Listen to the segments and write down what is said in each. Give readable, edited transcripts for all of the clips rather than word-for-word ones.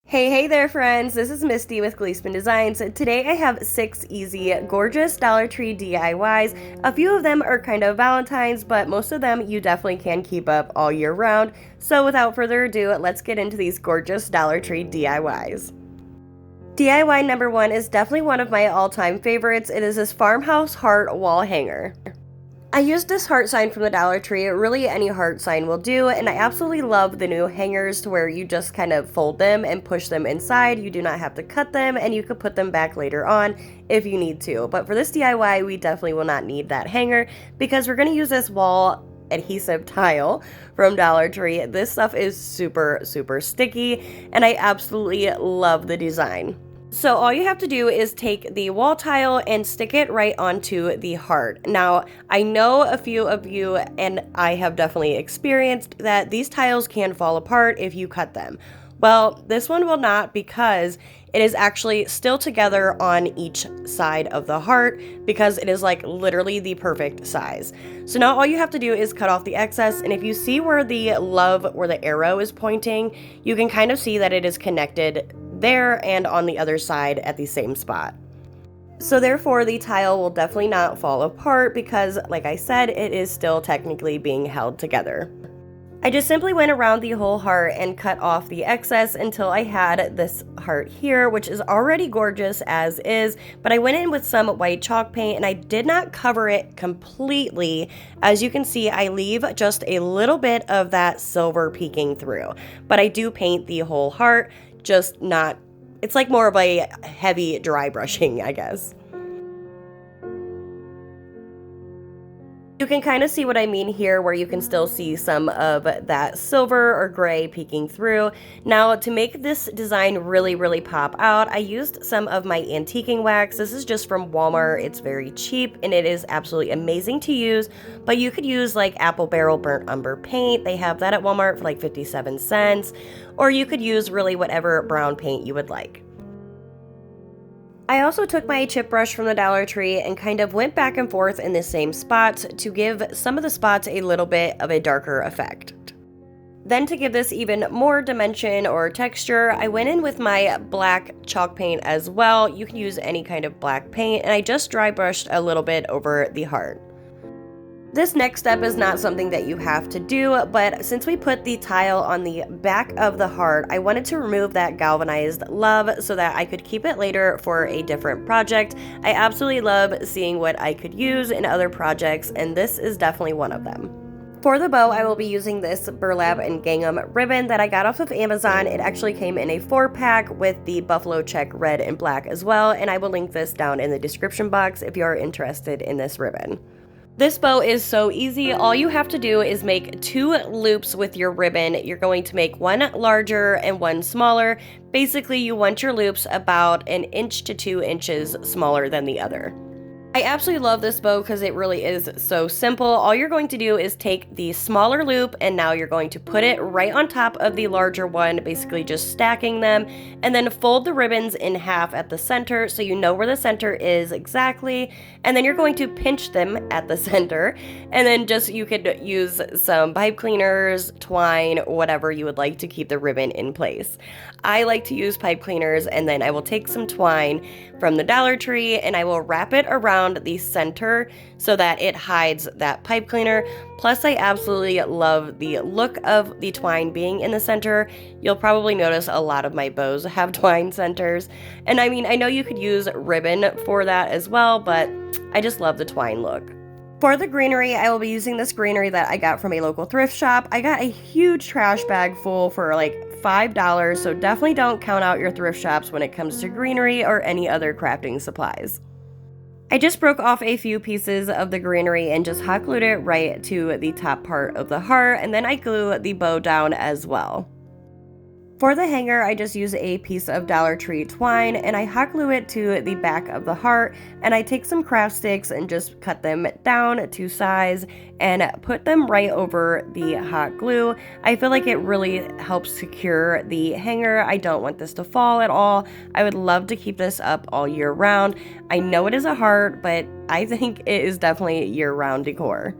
Hey there friends, this is Misty with Gleesman Designs. Today I have 6 easy, gorgeous Dollar Tree DIYs. A few of them are kind of Valentine's, but most of them you definitely can keep up all year round. So without further ado, let's get into these gorgeous Dollar Tree DIYs. DIY number 1 is definitely one of my all-time favorites. It is this Farmhouse heart wall hanger. I used this heart sign from the Dollar Tree. Really, any heart sign will do, and I absolutely love the new hangers to where you just kind of fold them and push them inside. You do not have to cut them, and you could put them back later on if you need to. But for this DIY, we definitely will not need that hanger because we're going to use this wall adhesive tile from Dollar Tree. This stuff is super, super sticky, and I absolutely love the design. So all you have to do is take the wall tile and stick it right onto the heart. Now, I know a few of you, and I have definitely experienced, that these tiles can fall apart if you cut them. Well, this one will not because it is actually still together on each side of the heart because it is like literally the perfect size. So now all you have to do is cut off the excess, and if you see where the arrow is pointing, you can kind of see that it is connected there and on the other side at the same spot. So therefore the tile will definitely not fall apart because, like I said, it is still technically being held together. I just simply went around the whole heart and cut off the excess until I had this heart here, which is already gorgeous as is, but I went in with some white chalk paint and I did not cover it completely. As you can see, I leave just a little bit of that silver peeking through, but I do paint the whole heart, just not, it's like more of a heavy dry brushing, I guess. You can kind of see what I mean here, where you can still see some of that silver or gray peeking through. Now, to make this design really, really pop out, I used some of my antiquing wax. This is just from Walmart. It's very cheap and it is absolutely amazing to use, but you could use like apple barrel burnt umber paint. They have that at Walmart for like 57 cents, or you could use really whatever brown paint you would like. I also took my chip brush from the Dollar Tree and kind of went back and forth in the same spots to give some of the spots a little bit of a darker effect. Then to give this even more dimension or texture, I went in with my black chalk paint as well. You can use any kind of black paint, and I just dry brushed a little bit over the heart. This next step is not something that you have to do, but since we put the tile on the back of the heart, I wanted to remove that galvanized love so that I could keep it later for a different project. I absolutely love seeing what I could use in other projects, and this is definitely one of them. For the bow, I will be using this Burlap and Gingham ribbon that I got off of Amazon. It actually came in a 4-pack with the buffalo check red and black as well, and I will link this down in the description box if you are interested in this ribbon. This bow is so easy. All you have to do is make 2 loops with your ribbon. You're going to make one larger and one smaller. Basically, you want your loops about 1 inch to 2 inches smaller than the other. I absolutely love this bow because it really is so simple. All you're going to do is take the smaller loop and now you're going to put it right on top of the larger one, basically just stacking them, and then fold the ribbons in half at the center so you know where the center is exactly, and then you're going to pinch them at the center, and then just you could use some pipe cleaners, twine, whatever you would like to keep the ribbon in place. I like to use pipe cleaners, and then I will take some twine from the Dollar Tree and I will wrap it around the center so that it hides that pipe cleaner. Plus, I absolutely love the look of the twine being in the center. You'll probably notice a lot of my bows have twine centers, and I mean, I know you could use ribbon for that as well, but I just love the twine look. For the greenery, I will be using this greenery that I got from a local thrift shop. I got a huge trash bag full for like $5, so definitely don't count out your thrift shops when it comes to greenery or any other crafting supplies. I just broke off a few pieces of the greenery and just hot glued it right to the top part of the heart, and then I glue the bow down as well. For the hanger, I just use a piece of Dollar Tree twine and I hot glue it to the back of the heart, and I take some craft sticks and just cut them down to size and put them right over the hot glue. I feel like it really helps secure the hanger. I don't want this to fall at all. I would love to keep this up all year round. I know it is a heart, but I think it is definitely year-round decor.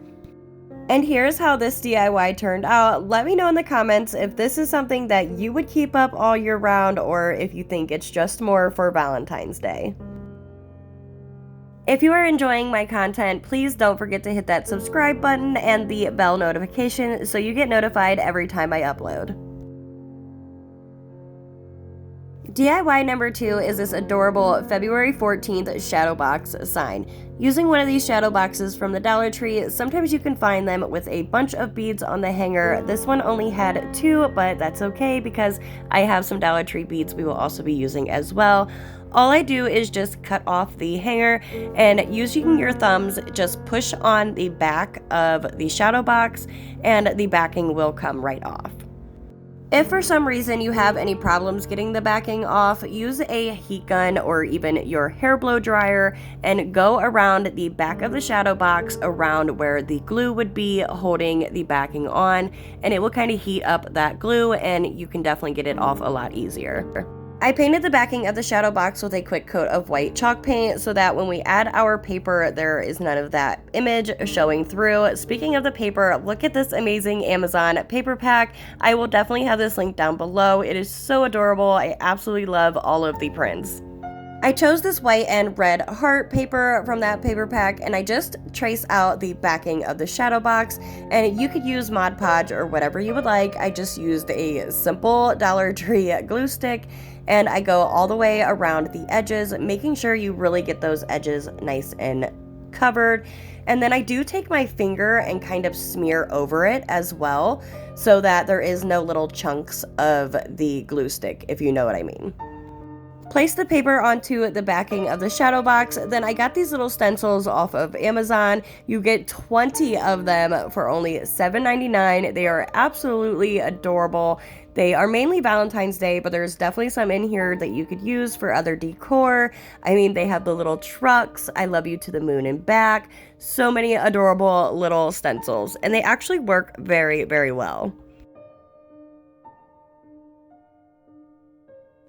And here's how this DIY turned out. Let me know in the comments if this is something that you would keep up all year round or if you think it's just more for Valentine's Day. If you are enjoying my content, please don't forget to hit that subscribe button and the bell notification so you get notified every time I upload. DIY number 2 is this adorable February 14th Shadowbox sign. Using one of these shadow boxes from the Dollar Tree, sometimes you can find them with a bunch of beads on the hanger. This one only had 2, but that's okay because I have some Dollar Tree beads we will also be using as well. All I do is just cut off the hanger and using your thumbs, just push on the back of the shadow box and the backing will come right off. If for some reason you have any problems getting the backing off, use a heat gun or even your hair blow dryer and go around the back of the shadow box around where the glue would be holding the backing on, and it will kind of heat up that glue and you can definitely get it off a lot easier. I painted the backing of the shadow box with a quick coat of white chalk paint so that when we add our paper, there is none of that image showing through. Speaking of the paper, look at this amazing Amazon paper pack. I will definitely have this link down below. It is so adorable. I absolutely love all of the prints. I chose this white and red heart paper from that paper pack, and I just trace out the backing of the shadow box, and you could use Mod Podge or whatever you would like. I just used a simple Dollar Tree glue stick, and I go all the way around the edges, making sure you really get those edges nice and covered. And then I do take my finger and kind of smear over it as well, so that there is no little chunks of the glue stick, if you know what I mean. Place the paper onto the backing of the shadow box. Then I got these little stencils off of Amazon. You get 20 of them for only $7.99. They are absolutely adorable. They are mainly Valentine's Day, but there's definitely some in here that you could use for other decor. I mean, they have the little trucks, I love you to the moon and back. So many adorable little stencils, and they actually work very, very well.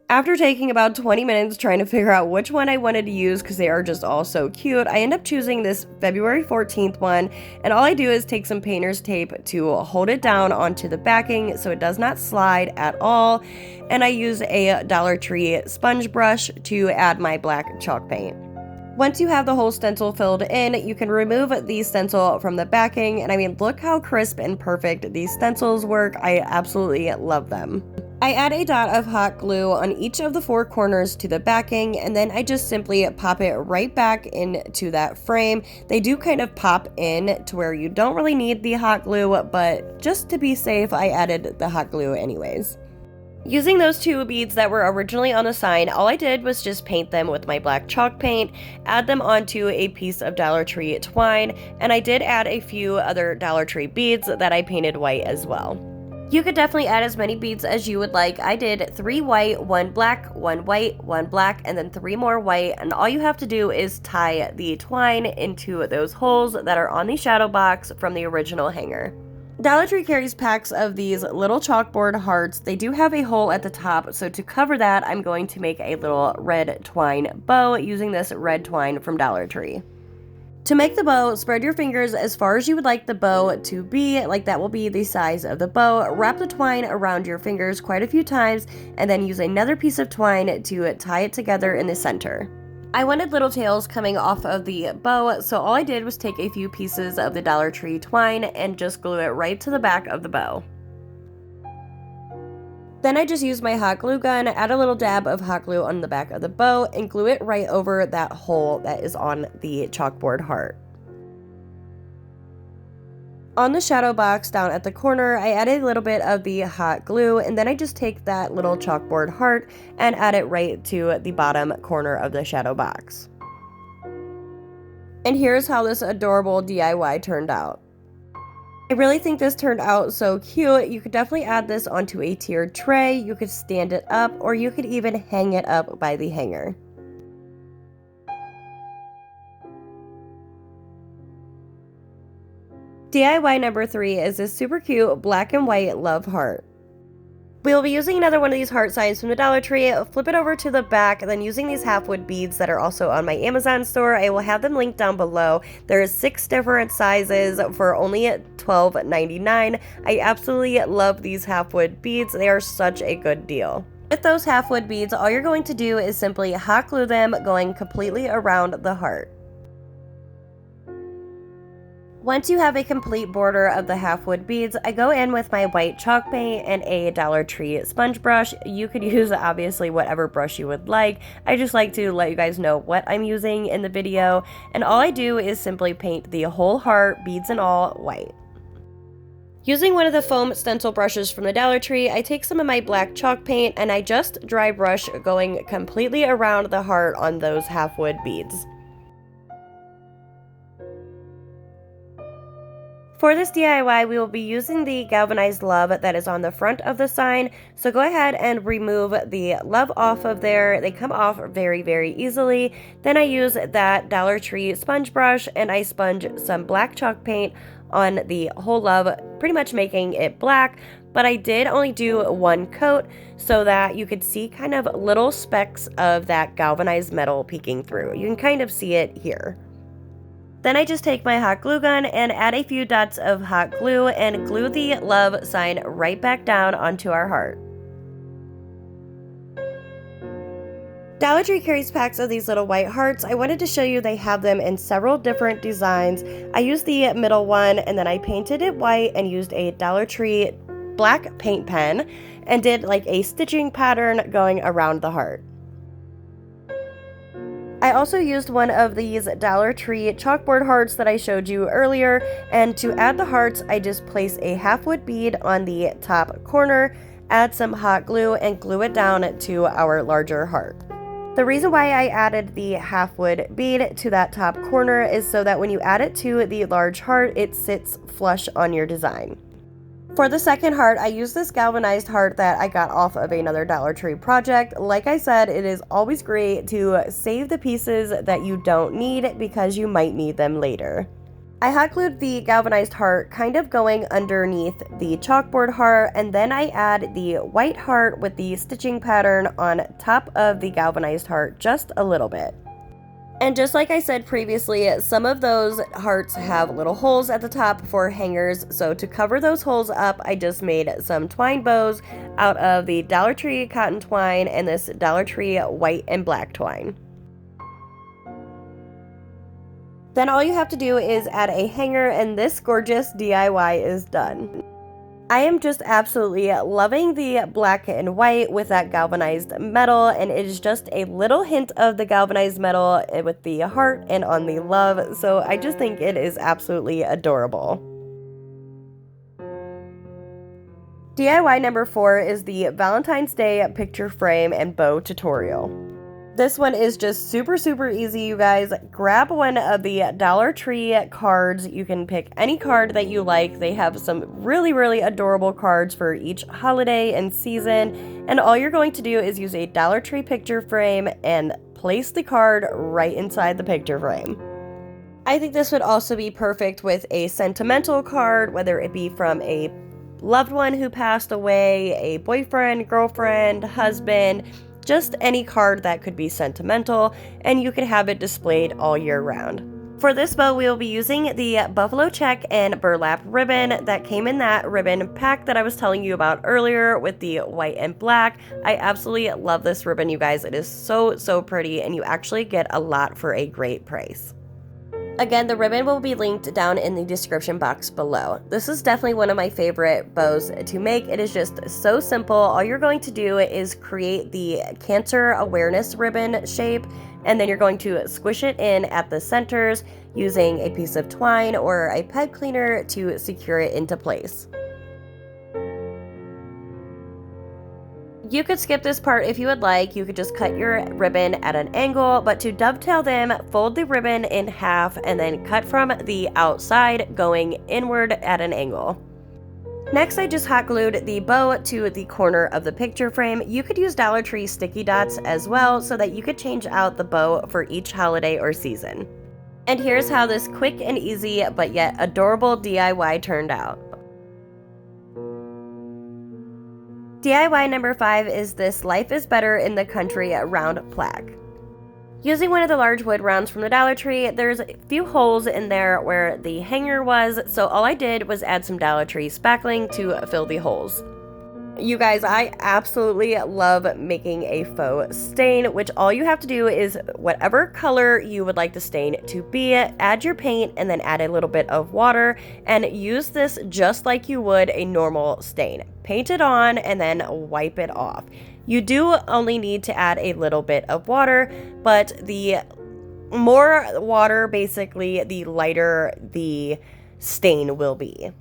After taking about 20 minutes trying to figure out which one I wanted to use because they are just all so cute, I end up choosing this February 14th one, and all I do is take some painter's tape to hold it down onto the backing so it does not slide at all, and I use a Dollar Tree sponge brush to add my black chalk paint. Once you have the whole stencil filled in, you can remove the stencil from the backing, and I mean, look how crisp and perfect these stencils work. I absolutely love them. I add a dot of hot glue on each of the 4 corners to the backing, and then I just simply pop it right back into that frame. They do kind of pop in to where you don't really need the hot glue, but just to be safe, I added the hot glue anyways. Using those 2 beads that were originally on the sign, all I did was just paint them with my black chalk paint, add them onto a piece of Dollar Tree twine, and I did add a few other Dollar Tree beads that I painted white as well. You could definitely add as many beads as you would like. I did 3 white, 1 black, 1 white, 1 black, and then 3 more white, and all you have to do is tie the twine into those holes that are on the shadow box from the original hanger. Dollar Tree carries packs of these little chalkboard hearts. They do have a hole at the top, so to cover that, I'm going to make a little red twine bow using this red twine from Dollar Tree. To make the bow, spread your fingers as far as you would like the bow to be, like that will be the size of the bow. Wrap the twine around your fingers quite a few times, and then use another piece of twine to tie it together in the center. I wanted little tails coming off of the bow, so all I did was take a few pieces of the Dollar Tree twine and just glue it right to the back of the bow. Then I just used my hot glue gun, add a little dab of hot glue on the back of the bow, and glue it right over that hole that is on the chalkboard heart. On the shadow box down at the corner, I added a little bit of the hot glue, and then I just take that little chalkboard heart and add it right to the bottom corner of the shadow box. And here's how this adorable DIY turned out. I really think this turned out so cute. You could definitely add this onto a tiered tray, you could stand it up, or you could even hang it up by the hanger. DIY number 3 is this super cute black and white love heart. We'll be using another one of these heart signs from the Dollar Tree, flip it over to the back, and then using these half-wood beads that are also on my Amazon store. I will have them linked down below. There's 6 different sizes for only $12.99. I absolutely love these half-wood beads. They are such a good deal. With those half-wood beads, all you're going to do is simply hot glue them, going completely around the heart. Once you have a complete border of the half-wood beads, I go in with my white chalk paint and a Dollar Tree sponge brush. You could use, obviously, whatever brush you would like. I just like to let you guys know what I'm using in the video. And all I do is simply paint the whole heart, beads and all, white. Using one of the foam stencil brushes from the Dollar Tree, I take some of my black chalk paint and I just dry brush going completely around the heart on those half-wood beads. For this DIY, we will be using the galvanized love that is on the front of the sign, so go ahead and remove the love off of there. They come off very, very easily. Then I use that Dollar Tree sponge brush and I sponge some black chalk paint on the whole love, pretty much making it black, but I did only do one coat so that you could see kind of little specks of that galvanized metal peeking through. You can kind of see it here. Then I just take my hot glue gun and add a few dots of hot glue and glue the love sign right back down onto our heart. Dollar Tree carries packs of these little white hearts. I wanted to show you they have them in several different designs. I used the middle one and then I painted it white and used a Dollar Tree black paint pen and did like a stitching pattern going around the heart. I also used one of these Dollar Tree chalkboard hearts that I showed you earlier, and to add the hearts, I just place a half-wood bead on the top corner, add some hot glue, and glue it down to our larger heart. The reason why I added the half-wood bead to that top corner is so that when you add it to the large heart, it sits flush on your design. For the second heart, I used this galvanized heart that I got off of another Dollar Tree project. Like I said, it is always great to save the pieces that you don't need because you might need them later. I hot glued the galvanized heart kind of going underneath the chalkboard heart, and then I add the white heart with the stitching pattern on top of the galvanized heart just a little bit. And just like I said previously, some of those hearts have little holes at the top for hangers, so to cover those holes up, I just made some twine bows out of the Dollar Tree cotton twine and this Dollar Tree white and black twine. Then all you have to do is add a hanger and this gorgeous DIY is done. I am just absolutely loving the black and white with that galvanized metal, and it is just a little hint of the galvanized metal with the heart and on the love, so I just think it is absolutely adorable. DIY number 4 is the Valentine's Day picture frame and bow tutorial. This one is just super easy, you guys. Grab one of the Dollar Tree cards. You can pick any card that you like. They have some really adorable cards for each holiday and season. And all you're going to do is use a Dollar Tree picture frame and place the card right inside the picture frame. I think this would also be perfect with a sentimental card, whether it be from a loved one who passed away, a boyfriend, girlfriend, husband, just any card that could be sentimental, and you could have it displayed all year round. For this bow, we will be using the buffalo check and burlap ribbon that came in that ribbon pack that I was telling you about earlier with the white and black. I absolutely love this ribbon, you guys. It is so pretty, and you actually get a lot for a great price. Again, the ribbon will be linked down in the description box below. This is definitely one of my favorite bows to make. It is just so simple. All you're going to do is create the cancer awareness ribbon shape, and then you're going to squish it in at the centers using a piece of twine or a pipe cleaner to secure it into place. You could skip this part if you would like. You could just cut your ribbon at an angle, but to dovetail them, fold the ribbon in half and then cut from the outside going inward at an angle. Next, I just hot glued the bow to the corner of the picture frame. You could use Dollar Tree sticky dots as well so that you could change out the bow for each holiday or season. And here's how this quick and easy but yet adorable DIY turned out. DIY number 5 is this Life is Better in the Country round plaque. Using one of the large wood rounds from the Dollar Tree, there's a few holes in there where the hanger was, so all I did was add some Dollar Tree spackling to fill the holes. You guys, I absolutely love making a faux stain, which all you have to do is whatever color you would like the stain to be, add your paint and then add a little bit of water and use this just like you would a normal stain. Paint it on and then wipe it off. You do only need to add a little bit of water, but the more water, basically, the lighter the stain will be.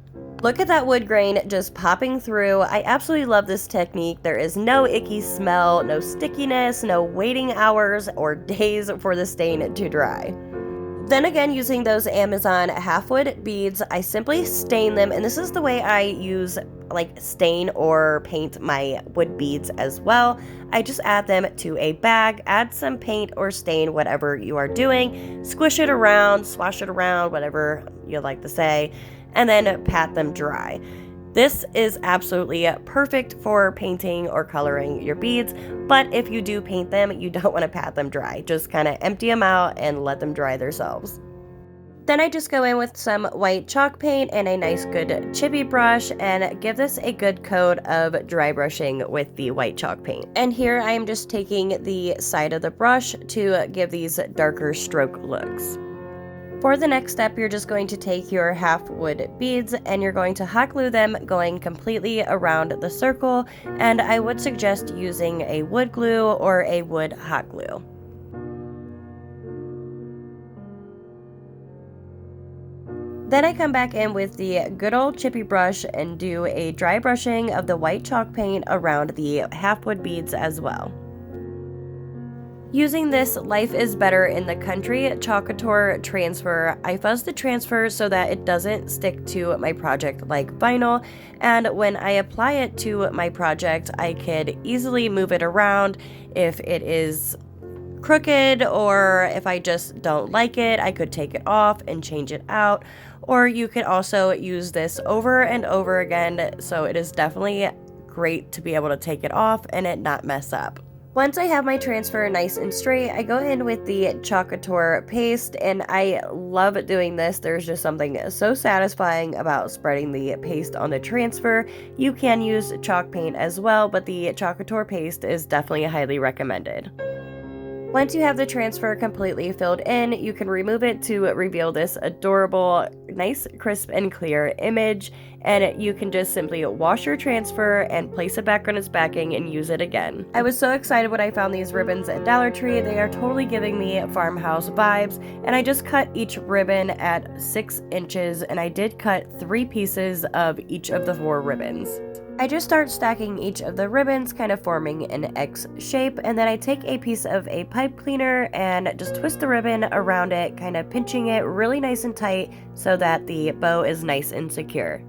Look at that wood grain just popping through. I absolutely love this technique. There is no icky smell, no stickiness, no waiting hours or days for the stain to dry. Then again, using those Amazon half wood beads, I simply stain them, and this is the way I use stain or paint my wood beads as well. I just add them to a bag, add some paint or stain, whatever you are doing, squish it around, swash it around, whatever you like to say, and then pat them dry. This is absolutely perfect for painting or coloring your beads, but if you do paint them, you don't want to pat them dry. Just kind of empty them out and let them dry themselves. Then I just go in with some white chalk paint and a nice good chippy brush and give this a good coat of dry brushing with the white chalk paint. And here I am just taking the side of the brush to give these darker stroke looks. For the next step, you're just going to take your half wood beads and you're going to hot glue them going completely around the circle, and I would suggest using a wood glue or a wood hot glue. Then I come back in with the good old chippy brush and do a dry brushing of the white chalk paint around the half wood beads as well. Using this Life is Better in the Country Chalkator transfer, I fuzz the transfer so that it doesn't stick to my project like vinyl, and when I apply it to my project, I could easily move it around if it is crooked, or if I just don't like it, I could take it off and change it out, or you could also use this over and over again, so it is definitely great to be able to take it off and it not mess up. Once I have my transfer nice and straight, I go in with the Chalkator paste, and I love doing this. There's just something so satisfying about spreading the paste on the transfer. You can use chalk paint as well, but the Chalkator paste is definitely highly recommended. Once you have the transfer completely filled in, you can remove it to reveal this adorable, nice, crisp, and clear image, and you can just simply wash your transfer and place it back on its backing and use it again. I was so excited when I found these ribbons at Dollar Tree. They are totally giving me Farmhouse vibes, and I just cut each ribbon at 6 inches, and I did cut 3 pieces of each of the 4 ribbons. I just start stacking each of the ribbons, kind of forming an X shape, and then I take a piece of a pipe cleaner and just twist the ribbon around it, kind of pinching it really nice and tight so that the bow is nice and secure.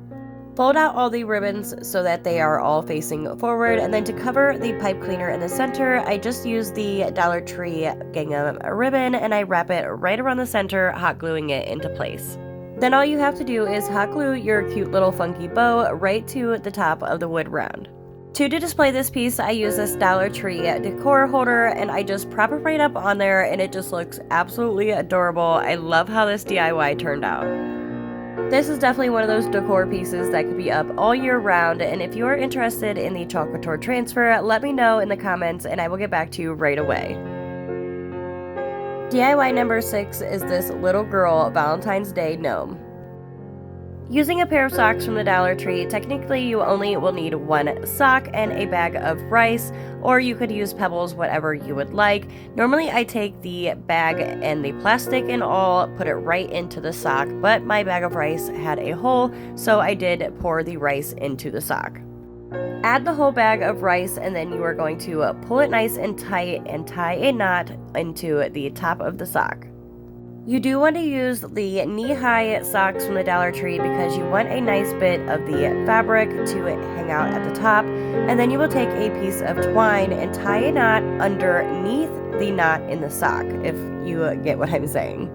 Fold out all the ribbons so that they are all facing forward, and then to cover the pipe cleaner in the center, I just use the Dollar Tree gingham ribbon and I wrap it right around the center, hot gluing it into place. Then all you have to do is hot glue your cute little funky bow right to the top of the wood round. To display this piece, I use this Dollar Tree decor holder and I just prop it right up on there and it just looks absolutely adorable. I love how this DIY turned out. This is definitely one of those decor pieces that could be up all year round, and if you are interested in the Chalkator transfer, let me know in the comments and I will get back to you right away. DIY number 6 is this little girl Valentine's Day gnome. Using a pair of socks from the Dollar Tree, technically you only will need 1 sock and a bag of rice, or you could use pebbles, whatever you would like. Normally I take the bag and the plastic and all, put it right into the sock, but my bag of rice had a hole, so I did pour the rice into the sock. Add the whole bag of rice and then you are going to pull it nice and tight and tie a knot into the top of the sock. You do want to use the knee-high socks from the Dollar Tree because you want a nice bit of the fabric to hang out at the top, and then you will take a piece of twine and tie a knot underneath the knot in the sock, if you get what I'm saying.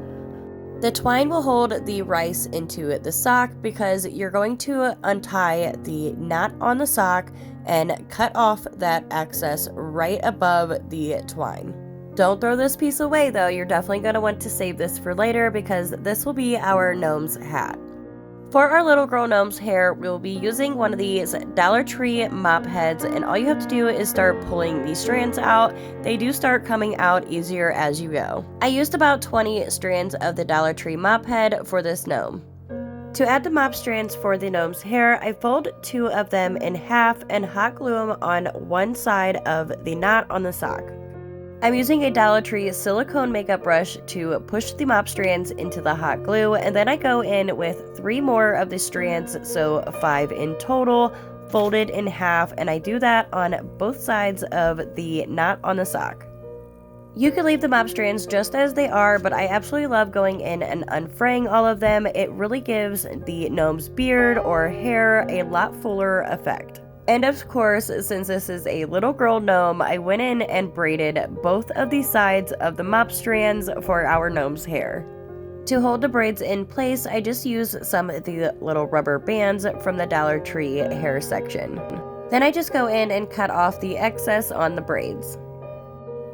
The twine will hold the rice into the sock because you're going to untie the knot on the sock and cut off that excess right above the twine. Don't throw this piece away though, you're definitely going to want to save this for later because this will be our gnome's hat. For our little girl gnome's hair, we'll be using one of these Dollar Tree mop heads, and all you have to do is start pulling these strands out. They do start coming out easier as you go. I used about 20 strands of the Dollar Tree mop head for this gnome. To add the mop strands for the gnome's hair, I fold 2 of them in half and hot glue them on one side of the knot on the sock. I'm using a Dollar Tree silicone makeup brush to push the mop strands into the hot glue, and then I go in with 3 more of the strands, so 5 in total, folded in half, and I do that on both sides of the knot on the sock. You can leave the mop strands just as they are, but I absolutely love going in and unfraying all of them. It really gives the gnome's beard or hair a lot fuller effect. And of course, since this is a little girl gnome, I went in and braided both of the sides of the mop strands for our gnome's hair. To hold the braids in place, I just use some of the little rubber bands from the Dollar Tree hair section. Then I just go in and cut off the excess on the braids.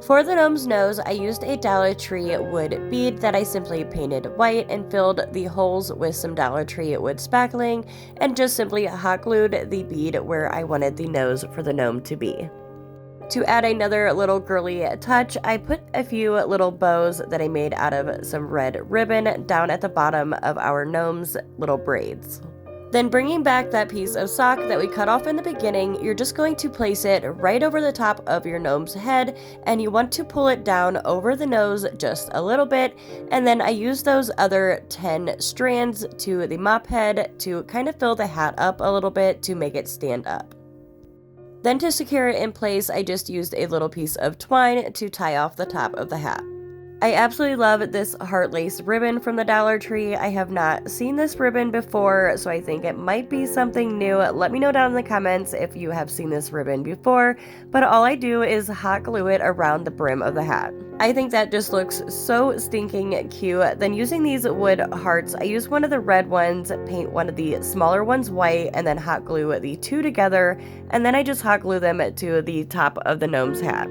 For the gnome's nose, I used a Dollar Tree wood bead that I simply painted white and filled the holes with some Dollar Tree wood spackling and just simply hot glued the bead where I wanted the nose for the gnome to be. To add another little girly touch, I put a few little bows that I made out of some red ribbon down at the bottom of our gnome's little braids. Then bringing back that piece of sock that we cut off in the beginning, you're just going to place it right over the top of your gnome's head, and you want to pull it down over the nose just a little bit, and then I use those other 10 strands to the mop head to kind of fill the hat up a little bit to make it stand up. Then to secure it in place, I just used a little piece of twine to tie off the top of the hat. I absolutely love this heart lace ribbon from the Dollar Tree. I have not seen this ribbon before, so I think it might be something new. Let me know down in the comments if you have seen this ribbon before, but all I do is hot glue it around the brim of the hat. I think that just looks so stinking cute. Then using these wood hearts, I use one of the red ones, paint one of the smaller ones white, and then hot glue the 2 together, and then I just hot glue them to the top of the gnome's hat.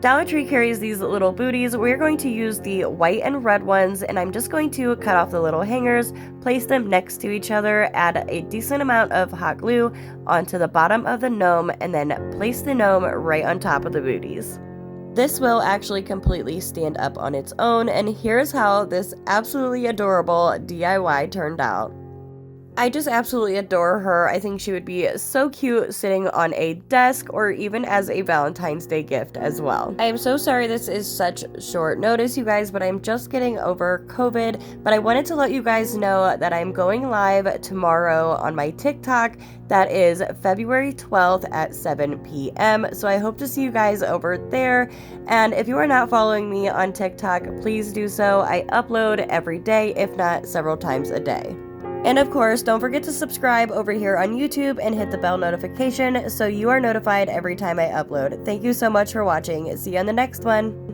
Dollar Tree carries these little booties. We're going to use the white and red ones, and I'm just going to cut off the little hangers, place them next to each other, add a decent amount of hot glue onto the bottom of the gnome, and then place the gnome right on top of the booties. This will actually completely stand up on its own, and here's how this absolutely adorable DIY turned out. I just absolutely adore her. I think she would be so cute sitting on a desk or even as a Valentine's Day gift as well. I am so sorry this is such short notice, you guys, but I'm just getting over COVID. But I wanted to let you guys know that I'm going live tomorrow on my TikTok. That is February 12th at 7 p.m. So I hope to see you guys over there. And if you are not following me on TikTok, please do so. I upload every day, if not several times a day. And of course, don't forget to subscribe over here on YouTube and hit the bell notification so you are notified every time I upload. Thank you so much for watching. See you on the next one.